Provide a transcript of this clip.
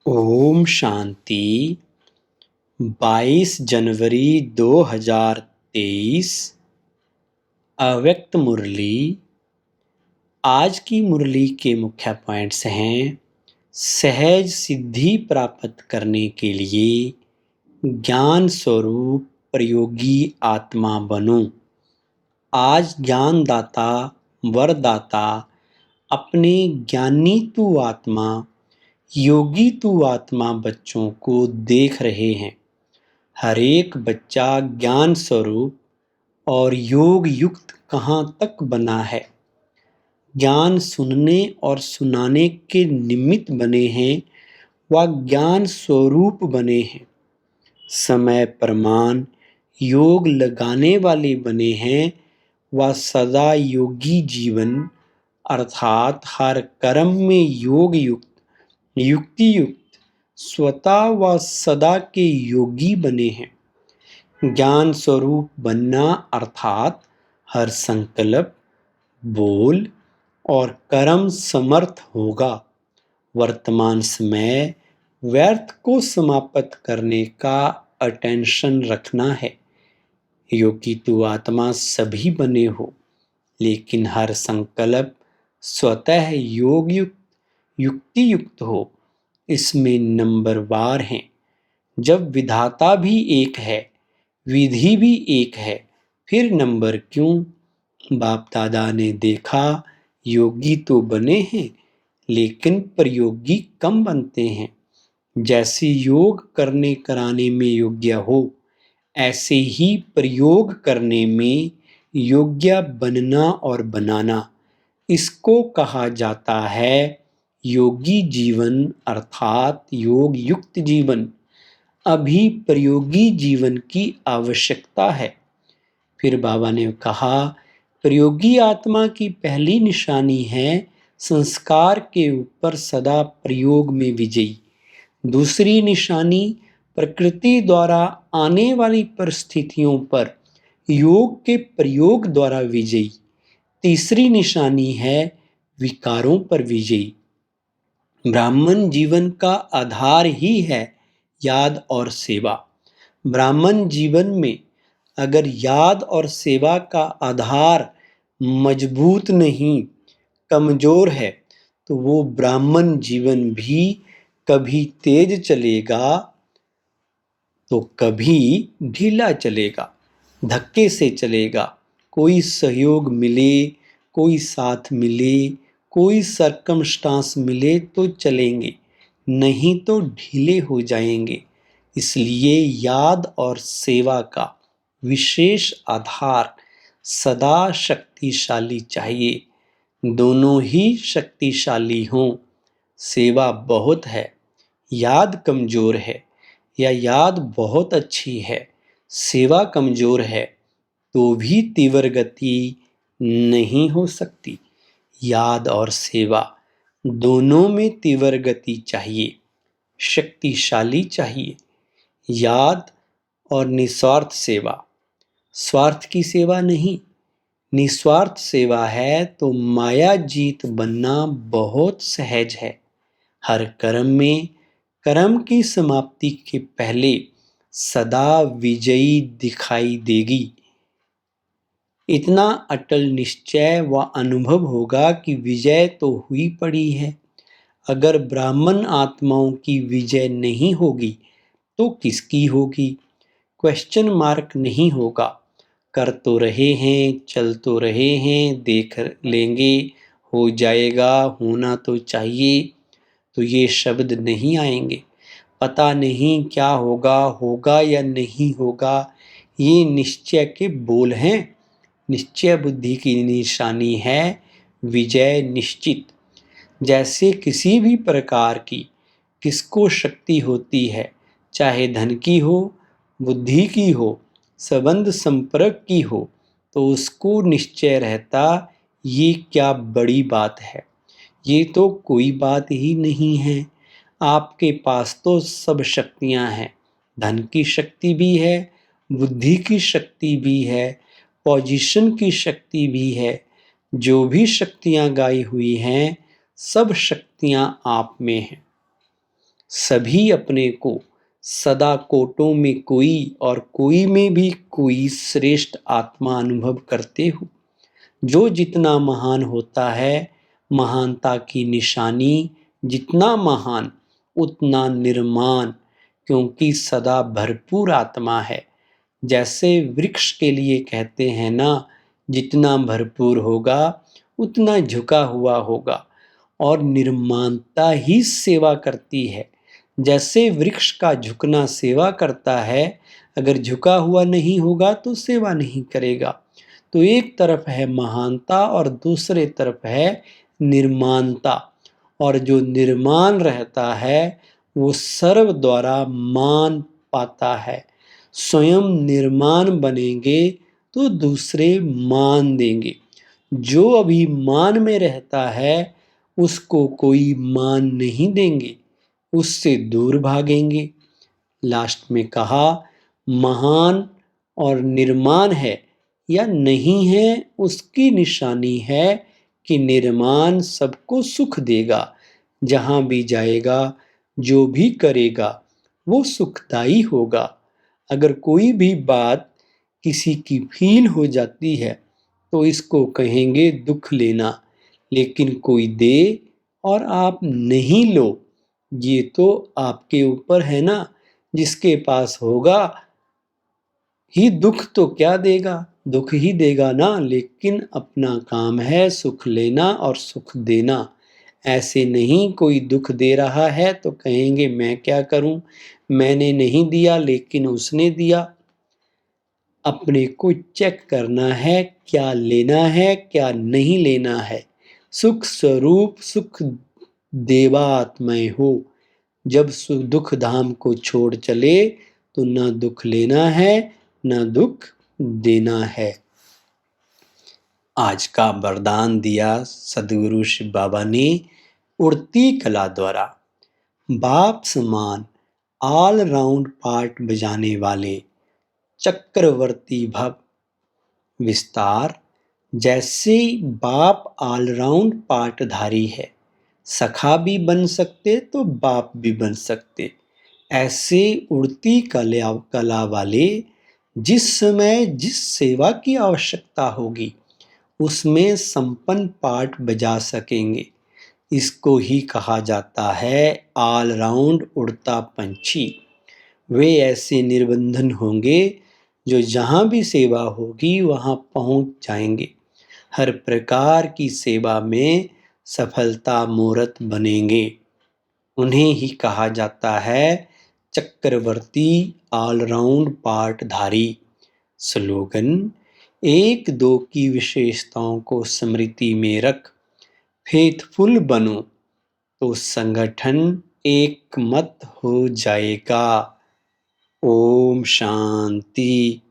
ओम शांति। 22 जनवरी 2023। अव्यक्त मुरली। आज की मुरली के मुख्य पॉइंट्स हैं: सहज सिद्धि प्राप्त करने के लिए ज्ञान स्वरूप प्रयोगी आत्मा बनो। आज ज्ञानदाता वरदाता अपने ज्ञानी तू आत्मा, योगी तू आत्मा बच्चों को देख रहे हैं। हर एक बच्चा ज्ञान स्वरूप और योग युक्त कहाँ तक बना है। ज्ञान सुनने और सुनाने के निमित्त बने हैं व ज्ञान स्वरूप बने हैं। समय प्रमाण योग लगाने वाले बने हैं व सदा योगी जीवन अर्थात हर कर्म में योग युक्त युक्ति युक्त स्वतः व सदा के योगी बने हैं। ज्ञान स्वरूप बनना अर्थात हर संकल्प, बोल और कर्म समर्थ होगा। वर्तमान समय व्यर्थ को समाप्त करने का अटेंशन रखना है। योगी तू आत्मा सभी बने हो, लेकिन हर संकल्प स्वतः योग युक्त युक्ति युक्त हो। इसमें नंबरवार हैं। जब विधाता भी एक है, विधि भी एक है, फिर नंबर क्यों? बाप दादा ने देखा योगी तो बने हैं, लेकिन प्रयोगी कम बनते हैं। जैसे योग करने कराने में योग्य हो, ऐसे ही प्रयोग करने में योग्य बनना और बनाना। इसको कहा जाता है योगी जीवन अर्थात योग युक्त जीवन। अभी प्रयोगी जीवन की आवश्यकता है। फिर बाबा ने कहा प्रयोगी आत्मा की पहली निशानी है संस्कार के ऊपर सदा प्रयोग में विजयी। दूसरी निशानी प्रकृति द्वारा आने वाली परिस्थितियों पर योग के प्रयोग द्वारा विजयी। तीसरी निशानी है विकारों पर विजयी। ब्राह्मण जीवन का आधार ही है याद और सेवा। ब्राह्मण जीवन में अगर याद और सेवा का आधार मजबूत नहीं, कमजोर है, तो वो ब्राह्मण जीवन भी कभी तेज चलेगा तो कभी ढीला चलेगा, धक्के से चलेगा। कोई सहयोग मिले, कोई साथ मिले, कोई सर्कमस्टांस मिले तो चलेंगे, नहीं तो ढीले हो जाएंगे। इसलिए याद और सेवा का विशेष आधार सदा शक्तिशाली चाहिए। दोनों ही शक्तिशाली हों। सेवा बहुत है, याद कमजोर है, या याद बहुत अच्छी है, सेवा कमजोर है, तो भी तीव्र गति नहीं हो सकती। याद और सेवा दोनों में तीव्र गति चाहिए, शक्तिशाली चाहिए। याद और निस्वार्थ सेवा, स्वार्थ की सेवा नहीं, निस्वार्थ सेवा है तो माया जीत बनना बहुत सहज है। हर कर्म में कर्म की समाप्ति के पहले सदा विजयी दिखाई देगी। इतना अटल निश्चय व अनुभव होगा कि विजय तो हुई पड़ी है। अगर ब्राह्मण आत्माओं की विजय नहीं होगी तो किसकी होगी? क्वेश्चन मार्क नहीं होगा। कर तो रहे हैं, चल तो रहे हैं, देख लेंगे, हो जाएगा, होना तो चाहिए, तो ये शब्द नहीं आएंगे। पता नहीं क्या होगा, होगा या नहीं होगा, ये निश्चय के बोल हैं। निश्चय बुद्धि की निशानी है विजय निश्चित। जैसे किसी भी प्रकार की किसको शक्ति होती है, चाहे धन की हो, बुद्धि की हो, संबंध संपर्क की हो, तो उसको निश्चय रहता ये क्या बड़ी बात है, ये तो कोई बात ही नहीं है। आपके पास तो सब शक्तियां हैं, धन की शक्ति भी है, बुद्धि की शक्ति भी है, पोजीशन की शक्ति भी है। जो भी शक्तियां गाई हुई हैं, सब शक्तियां आप में हैं। सभी अपने को सदा कोटों में कोई और कोई में भी कोई श्रेष्ठ आत्मा अनुभव करते हो। जो जितना महान होता है, महानता की निशानी जितना महान उतना निर्माण, क्योंकि सदा भरपूर आत्मा है। जैसे वृक्ष के लिए कहते हैं ना, जितना भरपूर होगा उतना झुका हुआ होगा, और निर्माणता ही सेवा करती है। जैसे वृक्ष का झुकना सेवा करता है, अगर झुका हुआ नहीं होगा तो सेवा नहीं करेगा। तो एक तरफ है महानता और दूसरे तरफ है निर्माणता, और जो निर्माण रहता है वो सर्व द्वारा मान पाता है। स्वयं निर्माण बनेंगे तो दूसरे मान देंगे। जो अभिमान में रहता है उसको कोई मान नहीं देंगे, उससे दूर भागेंगे। लास्ट में कहा, महान और निर्माण है या नहीं है उसकी निशानी है कि निर्माण सबको सुख देगा। जहाँ भी जाएगा, जो भी करेगा वो सुखदाई होगा। अगर कोई भी बात किसी की फील हो जाती है तो इसको कहेंगे दुख लेना, लेकिन कोई दे और आप नहीं लो, ये तो आपके ऊपर है ना। जिसके पास होगा ही दुख तो क्या देगा, दुख ही देगा ना। लेकिन अपना काम है सुख लेना और सुख देना। ऐसे नहीं कोई दुख दे रहा है तो कहेंगे मैं क्या करूं, मैंने नहीं दिया लेकिन उसने दिया। अपने को चेक करना है, क्या लेना है क्या नहीं लेना है। सुख स्वरूप सुख देवात्मय हो। जब दुख धाम को छोड़ चले तो ना दुख लेना है ना दुख देना है। आज का वरदान दिया सदगुरु शिव बाबा ने उड़ती कला द्वारा। बाप समान ऑल राउंड पार्ट बजाने वाले चक्रवर्ती भव। विस्तार, जैसे बाप ऑलराउंड पार्टधारी है, सखा भी बन सकते तो बाप भी बन सकते, ऐसे उड़ती कला वाले जिस समय जिस सेवा की आवश्यकता होगी उसमें संपन्न पार्ट बजा सकेंगे। इसको ही कहा जाता है ऑलराउंड उड़ता पंछी। वे ऐसे निर्बंधन होंगे जो जहाँ भी सेवा होगी वहाँ पहुँच जाएंगे। हर प्रकार की सेवा में सफलता मूर्त बनेंगे। उन्हें ही कहा जाता है चक्रवर्ती ऑलराउंड पार्टधारी। स्लोगन, एक दो की विशेषताओं को स्मृति में रख, फेथफुल बनो तो संगठन एक मत हो जाएगा। ओम शांति।